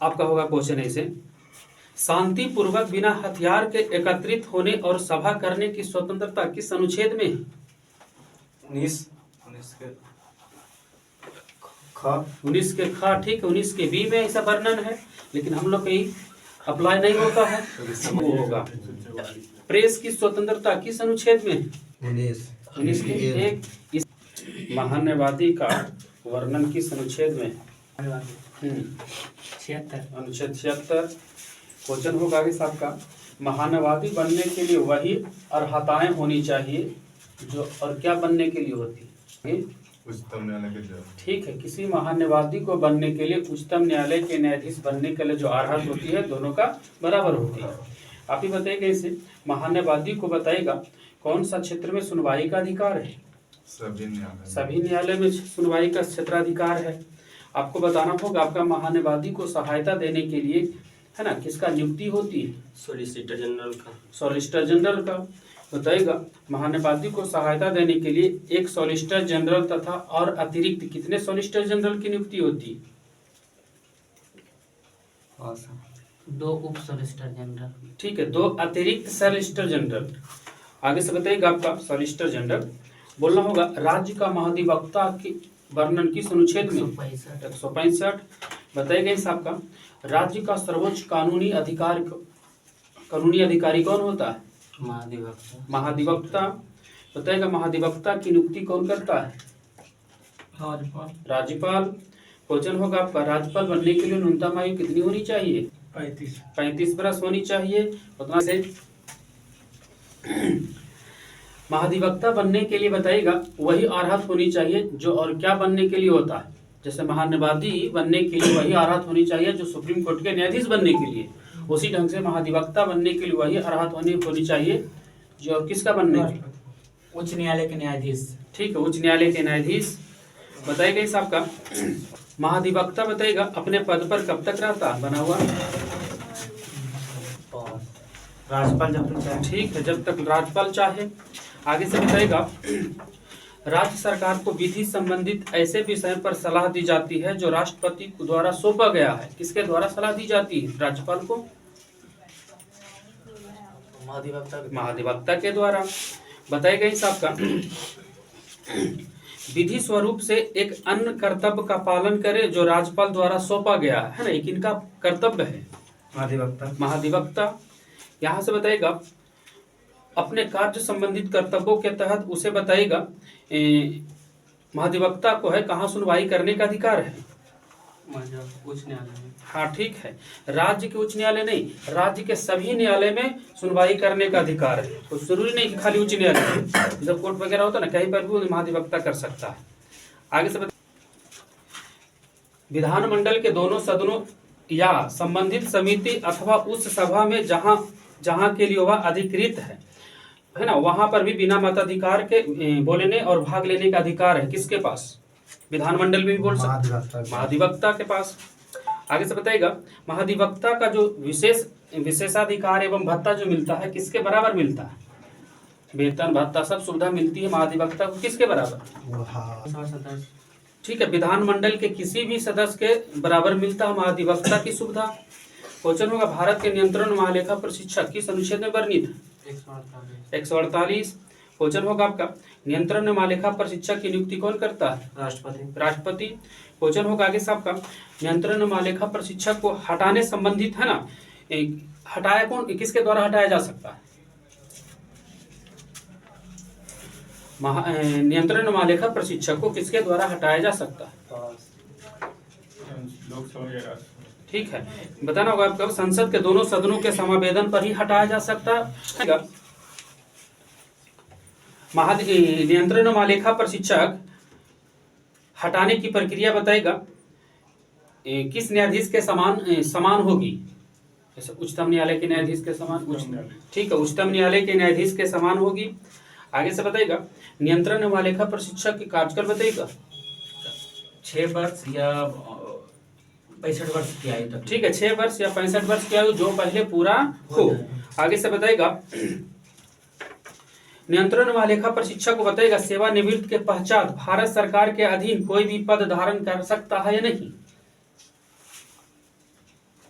आपका होगा क्वेश्चन ऐसे, शांति पूर्वक बिना हथियार के एकत्रित होने और सभा करने की स्वतंत्रता किस अनुच्छेद में है? 19 के ख। 19 के ख, ठीक है। 19 के बी में ऐसा वर्णन है, लेकिन हम लोग कहीं अप्लाई नहीं होता है, वो होगा प्रेस की स्वतंत्रता किस अनुच्छेद में है? 19 के एक। इस महान्यवादी का वर्णन किस अनुच्छेद में है? 76, अनुच्छेद 76। क्वेश्चन होगा आगे साहब का, महान्यवादी बनने के लिए वही अर्हताएं होनी चाहिए जो और क्या बनने के लिए होती है? उच्चतम न्यायालय के जज। ठीक है, किसी महान्यवादी को बनने के लिए उच्चतम न्यायालय के न्यायाधीश बनने के लिए जो अर्हत होती है दोनों का बराबर होती है। आप ही बताइएगा इसे, महान्यवादी को बताइएगा कौन सा क्षेत्र में सुनवाई का अधिकार है? सभी न्यायालय में सुनवाई का क्षेत्राधिकार है। आपको बताना होगा आपका महान्यवादी को सहायता देने के लिए, है ना, किसका नियुक्ति होती है? सॉलिसिटर जनरल का। सॉलिसिटर जनरल का बताइएगा, महान्यवादी को सहायता देने के लिए एक सॉलिसिटर जनरल तथा और अतिरिक्त कितने सॉलिसिटर जनरल की नियुक्ति होती है? 2 उप सॉलिसिटर जनरल। ठीक है, 2 अतिरिक्त सॉलिसिटर जनरल। आगे से बताइएगा आपका सॉलिसिटर जनरल बोलना होगा, राज्य का महाधिवक्ता की वर्णन किस अनुच्छेद में? 165। बताइएगा इस आपका, राज्य का सर्वोच्च कानूनी अधिकारी कौन होता है? महाधिवक्ता। बताइएगा महाधिवक्ता की नियुक्ति कौन करता है? राज्यपाल। क्वेश्चन होगा आपका, राज्यपाल बनने के लिए न्यूनतम आयु कितनी होनी चाहिए? 35 वर्ष होनी चाहिए। उतना से महाधिवक्ता बनने के लिए बताइएगा वही अर्हत होनी चाहिए जो और क्या बनने के लिए होता है? जैसे महान्यवादी बनने के लिए वही अर्हत होनी चाहिए जो सुप्रीम कोर्ट के न्यायाधीश बनने के लिए, उसी ढंग से महाधिवक्ता बनने के लिए वही अर्हत होनी चाहिए जो और किसका बनने के लिए? उच्च न्यायालय के न्यायाधीश। ठीक है, उच्च न्यायालय के न्यायाधीश। बताइएगा इस आपका, महाधिवक्ता बताइएगा अपने पद पर कब तक रहता है बना हुआ? राज्यपाल जब तक चाहे। ठीक है, जब तक राज्यपाल चाहे। आगे से बताइएगा, राज्य सरकार को विधि संबंधित ऐसे विषय पर सलाह दी जाती है जो राष्ट्रपति द्वारा सौंपा गया है। किसके द्वारा सलाह दी जाती है राज्यपाल को? महाधिवक्ता के द्वारा। बताइएगा इस आपका, विधि स्वरूप से एक अन्य कर्तव्य का पालन करे जो राज्यपाल द्वारा सौंपा गया है ना, एक इनका कर्तव्य है महाधिवक्ता। यहाँ से बताइएगा अपने कार्य संबंधित कर्तव्यों के तहत उसे बताइएगा महाधिवक्ता को है कहाँ सुनवाई करने का अधिकार है? उच्च न्यायालय में। हाँ ठीक है, राज्य के उच्च न्यायालय नहीं, राज्य के सभी न्यायालय में सुनवाई करने का अधिकार है। तो जरूरी नहीं कि खाली उच्च न्यायालय में, जब कोर्ट वगैरह होता है ना कहीं पर भी महाधिवक्ता कर सकता है। आगे से विधानमंडल के दोनों सदनों या संबंधित समिति अथवा उस सभा में जहाँ के लिए वह अधिकृत है ना, वहां पर भी बिना मताधिकार के बोलने और भाग लेने का अधिकार है। किसके पास? विधानमंडल में भी बोल सकते, महाधिवक्ता के पास। आगे से बताइएगा, महाधिवक्ता का जो विशेषाधिकार एवं भत्ता जो मिलता है किसके बराबर मिलता है? वेतन भत्ता सब सुविधा मिलती है महाधिवक्ता को किसके बराबर? ठीक है, विधानमंडल के किसी भी सदस्य के बराबर मिलता है महाधिवक्ता की सुविधा। क्वेश्चन होगा, भारत के नियंत्रण महालेखा प्रशिक्षक किस अनुच्छेद में वर्णित है? 148। क्वेश्चन होगा आपका, नियंत्रण महालेखा प्रशिक्षक की नियुक्ति कौन करता है? राष्ट्रपति। क्वेश्चन होगा आगे से आपका, नियंत्रण महालेखा प्रशिक्षक को हटाने संबंधित है ना, हटाया कौन, किसके द्वारा हटाया जा सकता है? नियंत्रण महालेखा प्रशिक्षक को किसके द्वारा हटाया जा सकता है? ठीक है, बताना होगा आपका, संसद के दोनों सदनों के समावेदन पर ही हटाया जा सकता है। नियंत्रण महालेखा प्रशिक्षक हटाने की प्रक्रिया बताएगा किस न्यायाधीश के समान होगी? जैसे उच्चतम न्यायालय के न्यायाधीश के समान, ठीक है, उच्चतम न्यायालय के न्यायाधीश के समान होगी। आगे से बताइएगा, नियंत्रण महालेखा प्रशिक्षक की कार्यकाल बताइएगा। 6 वर्ष या 65 वर्ष की आयु तक। ठीक है, 6 वर्ष या 65 वर्ष की आयु जो पहले पूरा हो। आगे से बताइएगा, नियंत्रण महालेखा प्रशिक्षक को बताइएगा सेवानिवृत्ति के पश्चात भारत सरकार के अधीन कोई भी पद धारण कर सकता है या नहीं?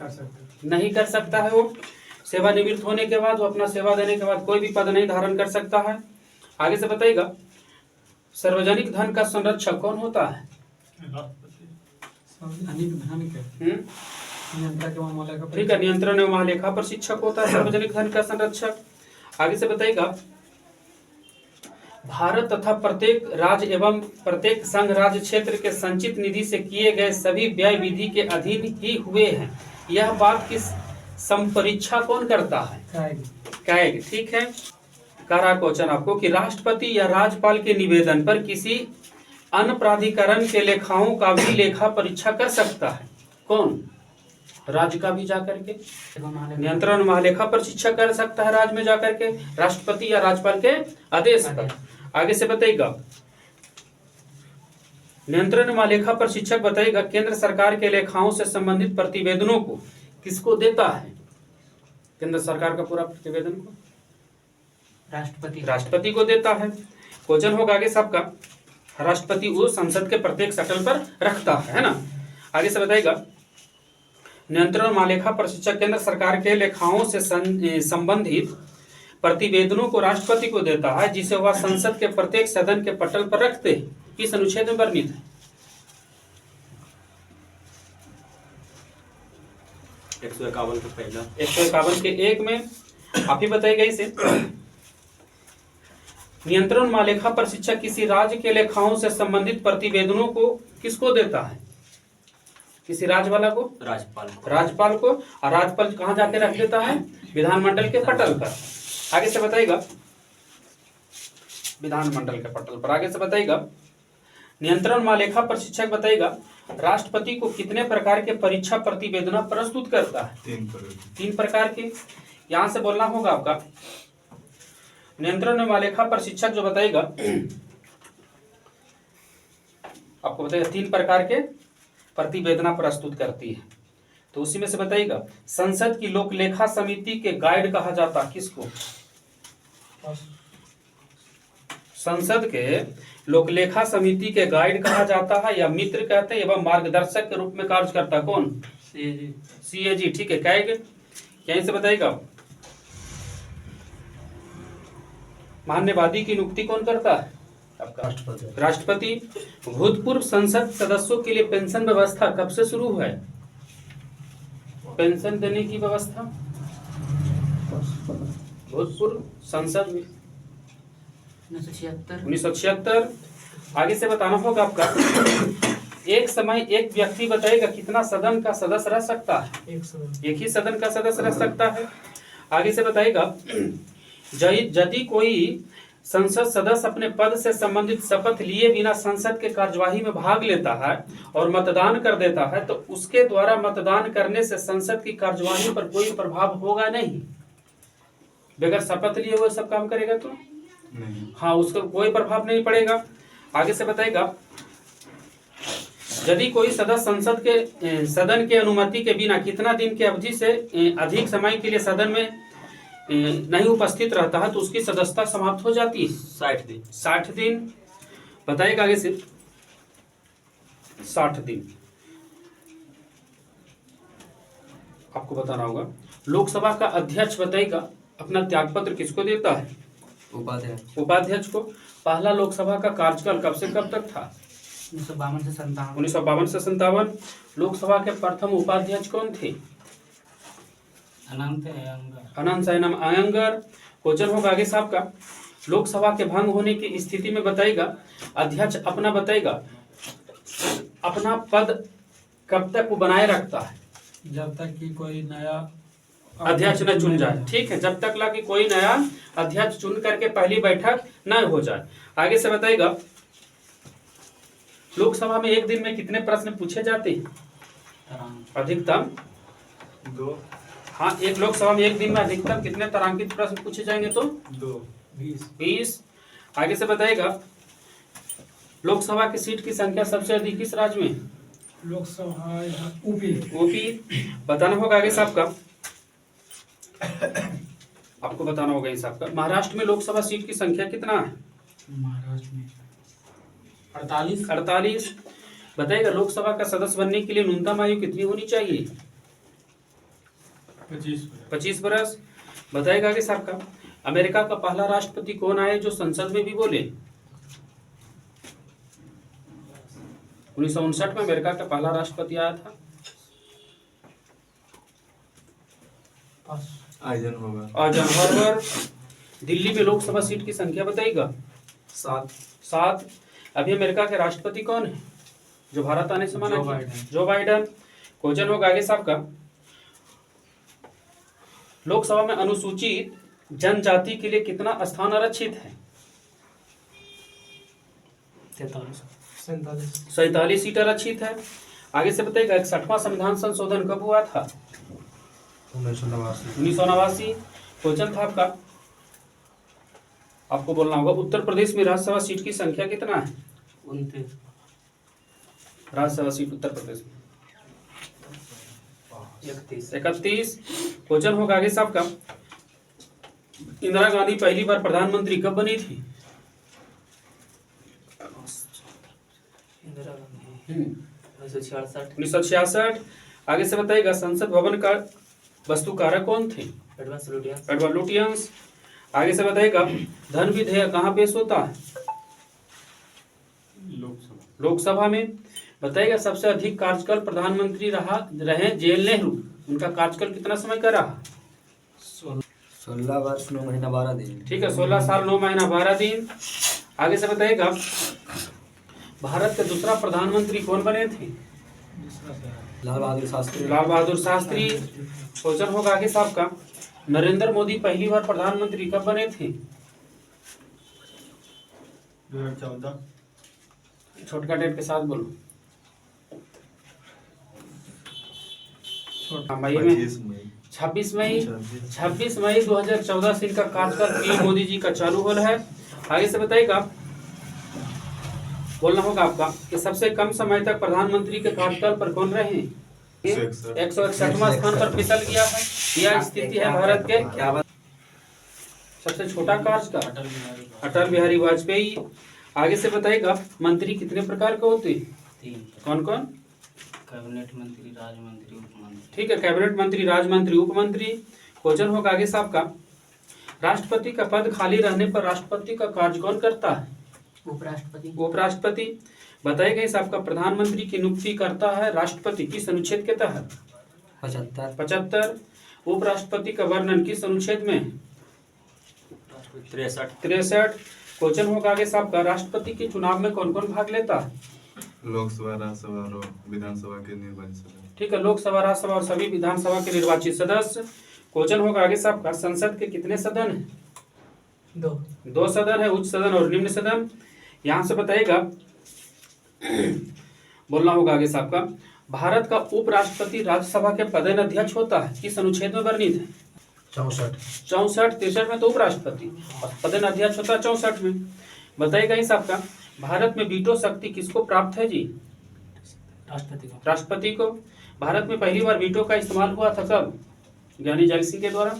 कर सकते नहीं कर सकता है। वो सेवानिवृत्त होने के बाद, वो अपना सेवा देने के बाद कोई भी पद नहीं धारण कर सकता है। आगे से बताइएगा, सार्वजनिक धन का संरक्षक कौन होता है? सार्वजनिक धन के नियंत्रण के मामले का ठीक है, नियंत्रण एवं महालेखा परीक्षक होता है सार्वजनिक धन का संरक्षक। आगे से बताइएगा, भारत तथा प्रत्येक राज्य एवं प्रत्येक संघ राज्य क्षेत्र के संचित निधि से किए गए सभी व्यय विधि के अधीन ही हुए हैं। यह बात की संपरीक्षा कौन करता है? कैग। ठीक है। कह रहा क्वेश्चन आपको कि राष्ट्रपति या राज्यपाल के निवेदन पर किसी अन्य प्राधिकरण के लेखाओं का भी लेखा परीक्षा कर सकता है। कौन? राज्य का भी जाकर के नियंत्रण महालेखा परीक्षा कर सकता है, राज्य में जाकर के, राष्ट्रपति या राज्यपाल के आदेश पर। आगे से बताइएगा, नियंत्रण महालेखा परीक्षक बताइएगा केंद्र सरकार के लेखाओं से संबंधित प्रतिवेदनों को किसको देता है? केंद्र सरकार का पूरा प्रतिवेदन को राष्ट्रपति को देता है। क्वेश्चन होगा आगे सबका, राष्ट्रपति वो संसद के प्रत्येक सटल पर रखता है ना। आगे से बताइएगा, नियंत्रण महालेखा परीक्षक केंद्र सरकार के लेखाओं से संबंधित प्रतिवेदनों को राष्ट्रपति को देता है, जिसे वह संसद के प्रत्येक सदन के पटल पर रखते हैं। किस अनुच्छेद में वर्णित है? 151 का पहला 151 के 1 में आप ही बताइएगा इसे। नियंत्रण महालेखा परीक्षक किसी राज्य के लेखाओं से संबंधित प्रतिवेदनों को किसको देता है? किसी राज्य वाला को? राज्यपाल को। और राज्यपाल कहाँ जाके रख देता है? विधानमंडल के पटल पर। आगे से बताइएगा, विधानमंडल के पटल पर। आगे से बताइएगा, नियंत्रण महालेखा परीक्षक बताइएगा राष्ट्रपति को कितने प्रकार के परीक्षा प्रतिवेदन प्रस्तुत करता है? 3 प्रकार के। यहां से बोलना होगा आपका, नियंत्रण महालेखा परीक्षक जो बताइएगा आपको बताइएगा 3 प्रकार के प्रतिवेदना प्रस्तुत करती है। तो उसी में से बताइएगा, संसद की लोक लेखा समिति के गाइड कहा जाता किसको? संसद के लोकलेखा समिति के गाइड कहा जाता है या मित्र कहते हैं, एवं मार्गदर्शक के रूप में कार्य करता कौन? सीएजी। ठीक है। कैग यहीं से बताइएगा, मान्यवादी की नियुक्ति कौन करता है? आपका राष्ट्रपति। भूतपूर्व संसद सदस्यों के लिए पेंशन व्यवस्था कब से शुरू हुआ है? पेंशन देने की व्यवस्था भूतपूर्व संसद में 1976। आगे से बताना होगा आपका, एक समय एक व्यक्ति बताएगा कितना सदन का सदस्य रह सकता है? एक ही सदन का सदस्य रह सकता है। आगे से बताएगा, यदि कोई संसद सदस्य अपने पद से संबंधित शपथ लिए बिना संसद के कार्यवाही में भाग लेता है और मतदान कर देता है, तो उसके द्वारा मतदान करने से संसद की कार्यवाही पर कोई प्रभाव होगा नहीं। बगैर शपथ लिए हुए सब काम करेगा तो नहीं। हाँ, उसका कोई प्रभाव नहीं पड़ेगा। आगे से बताएगा, यदि कोई सदस्य संसद के सदन के अनुमति के बिना कितना दिन की अवधि से अधिक समय के लिए सदन में नहीं उपस्थित रहता है तो उसकी सदस्यता समाप्त हो जाती है। 60 दिन। बताइएगा आगे से 60 दिन आपको बताना होगा। लोकसभा का अध्यक्ष बताइएगा अपना त्यागपत्र किसको देता है? उपाध्यक्ष को। पहला लोकसभा का कार्यकाल कब से कब तक था? 1952 से 57। लोकसभा के प्रथम उपाध्यक्ष कौन थे? अनंत सायनम अयंगर। क्वेश्चन होगा आगे साहब का, लोकसभा के भंग होने की स्थिति में बताइएगा अध्यक्ष अपना बताइएगा अपना पद कब तक वो बनाए रखता है? जब तक कि कोई नया अध्यक्ष न चुन जाए। ठीक है, जब तक ला कि कोई नया अध्यक्ष चुन करके पहली बैठक न हो जाए। आगे से बताइएगा, लोकसभा में एक दिन में कितने प्रश्न पूछे जाते हैं? अधिकतम 2। हाँ, एक लोकसभा में एक दिन में अधिकतम कितने तारांकित प्रश्न पूछे जाएंगे? तो 20। आगे से बताइएगा, लोकसभा की सीट की संख्या सबसे अधिक किस राज्य में? लोकसभा यूपी। बताना होगा आगे साहब का, आपको बताना होगा इस आपका, महाराष्ट्र में लोकसभा सीट की संख्या कितना है? महाराष्ट्र में 48। बताइएगा, लोकसभा का सदस्य बनने के लिए न्यूनतम आयु कितनी होनी चाहिए? 25 बरस। बताएगा कि साहब का अमेरिका का पहला राष्ट्रपति कौन आए जो संसद में भी बोले? 1959 में अमेरिका का पहला राष्ट्रपति आया था। आयजन होगा। आइजनहॉवर। दिल्ली में लोकसभा सीट की संख्या बताइएगा। 7। अभी अमेरिका के राष्ट्रपति कौन है जो भारत आने से मना जो किया? बाइडेन। Joe Biden. क्वेश्चन होगा आगे साहब का लोकसभा में अनुसूचित जनजाति के लिए कितना स्थान आरक्षित है? 47 सीट आरक्षित है। आगे से बताइएगा 61वां संविधान संशोधन कब हुआ था? 1989। क्वेश्चन था आपका, आपको बोलना होगा उत्तर प्रदेश में राज्यसभा सीट की संख्या कितना है? 29। राज्यसभा सीट उत्तर प्रदेश में 31। 31। क्वेश्चन होगा आगे साहब का इंदिरा गांधी पहली बार प्रधानमंत्री कब बनी थी? इंदिरा गांधी 1966। 1966। आगे से बताइएगा संसद भवन का वास्तुकारक कौन थे? Edward Lutyens. आगे से बताइएगा धन विधेयक कहाँ पेश होता है? लोकसभा में। बताइएगा सबसे अधिक कार्यकाल प्रधानमंत्री रहे जेएल नेहरू, उनका कार्यकाल कितना समय का रहा? 16 वर्ष 9 महीना 12 दिन। ठीक है, 16 साल 9 महीना 12 दिन। आगे से बताइएगा भारत के दूसरा प्रधानमंत्री कौन बने थे? लाल बहादुर शास्त्री। लाल बहादुर शास्त्री। क्वेश्चन होगा आगे साहब का नरेंद्र मोदी पहली बार प्रधानमंत्री कब बने थे? 2014। छोटका डेट के साथ बोलो। मई में 26 मई 2014 से इनका कार्यकाल पीएम मोदी जी का चालू हो रहा है। आगे से बताइएगा बोलना होगा आपका कि सबसे कम समय तक प्रधानमंत्री के कार्यकाल पर कौन रहे? 161वां स्थान पर फिसल गया है। यह स्थिति है भारत के क्या सबसे छोटा कार्यकाल अटल बिहारी वाजपेयी। आगे से बताइएगा मंत्री कितने प्रकार के होते हैं? 3। कौन कौन? कैबिनेट मंत्री, राज्य मंत्री, उप मंत्री। ठीक है, कैबिनेट मंत्री, राज्य मंत्री, उप मंत्री। क्वेश्चन होगा आगे साहब का राष्ट्रपति का पद खाली रहने पर राष्ट्रपति का कार्य कौन करता है? उपराष्ट्रपति। उपराष्ट्रपति। बताइएगा इस आपका प्रधानमंत्री की नियुक्ति करता है राष्ट्रपति किस अनुच्छेद के तहत? 75। उपराष्ट्रपति का वर्णन किस अनुच्छेद में? 63। क्वेश्चन होगा आगे साहब का राष्ट्रपति के चुनाव में कौन कौन भाग लेता है? लोकसभा, राज्यसभा और विधानसभा के निर्वाचित सदस्य। ठीक है, लोकसभा, राज्यसभा और सभी विधानसभा के निर्वाचित सदस्य। क्वेश्चन होगा आगे साहब का संसद के कितने सदन है? 2 सदन है, उच्च सदन और निम्न सदन। यहां से बताइएगा बोलना होगा आगे साहब का भारत का उपराष्ट्रपति राज्यसभा के पदेन अध्यक्ष होता है किस अनुच्छेद में वर्णित है? 64। 64। 63 में तो उपराष्ट्रपति और पदेन अध्यक्ष होता है 64 में। बताइएगा इस आपका भारत में वीटो शक्ति किसको प्राप्त है जी? राष्ट्रपति को। भारत में पहली बार वीटो का इस्तेमाल हुआ था कब? ज्ञानी जैल सिंह के द्वारा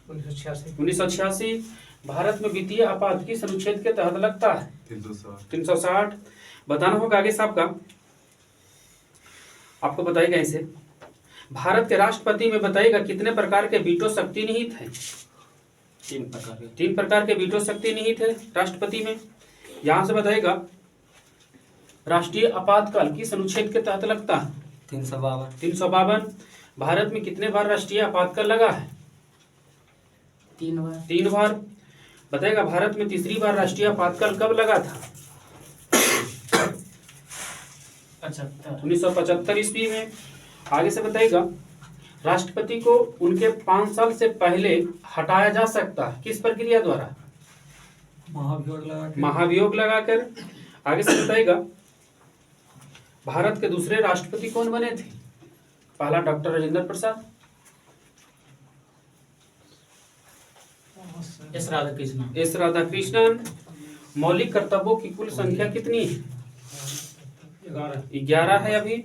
1986। भारत में वित्तीय आपात किस अनुच्छेद के तहत लगता है? 360। बताना होगा आगे साहब का आपको बताइएगा इसे भारत के राष्ट्रपति में बताइएगा कितने प्रकार के वीटो शक्ति निहित है? 3 प्रकार के वीटो शक्ति निहित है राष्ट्रपति में। यहां से बताइएगा राष्ट्रीय आपातकाल किस अनुच्छेद के तहत लगता है? 352। भारत में कितने बार राष्ट्रीय आपातकाल लगा है? 3 बार। बताइएगा भारत में तीसरी बार राष्ट्रीय आपातकाल कब लगा था? 1975 ईस्वी में। आगे से बताइएगा राष्ट्रपति को उनके 5 साल से पहले हटाया जा सकता है किस प्रक्रिया द्वारा? महाभियोग लगाकर। आगे से बताइएगा भारत के दूसरे राष्ट्रपति कौन बने थे? पहला डॉक्टर राजेंद्र प्रसाद। एस राधाकृष्णन। मौलिक कर्तव्यों की कुल संख्या कितनी है? 11 है अभी।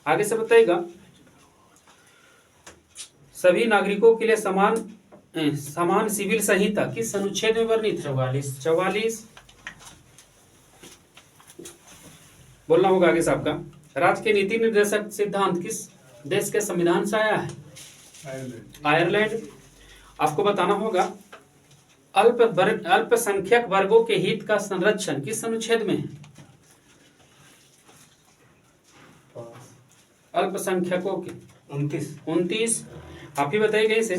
आगे से बताइएगा सभी नागरिकों के लिए समान सिविल संहिता किस अनुच्छेद में वर्णित है? 44। बोलना होगा आगे साहब का राज्य के नीति निर्देशक सिद्धांत किस देश के संविधान से आया है? आयरलैंड। आपको बताना होगा अल्पसंख्यक वर्गों के हित का संरक्षण किस अनुच्छेद में है? अल्पसंख्यकों के 29। 29। आप ही बताइए कैसे?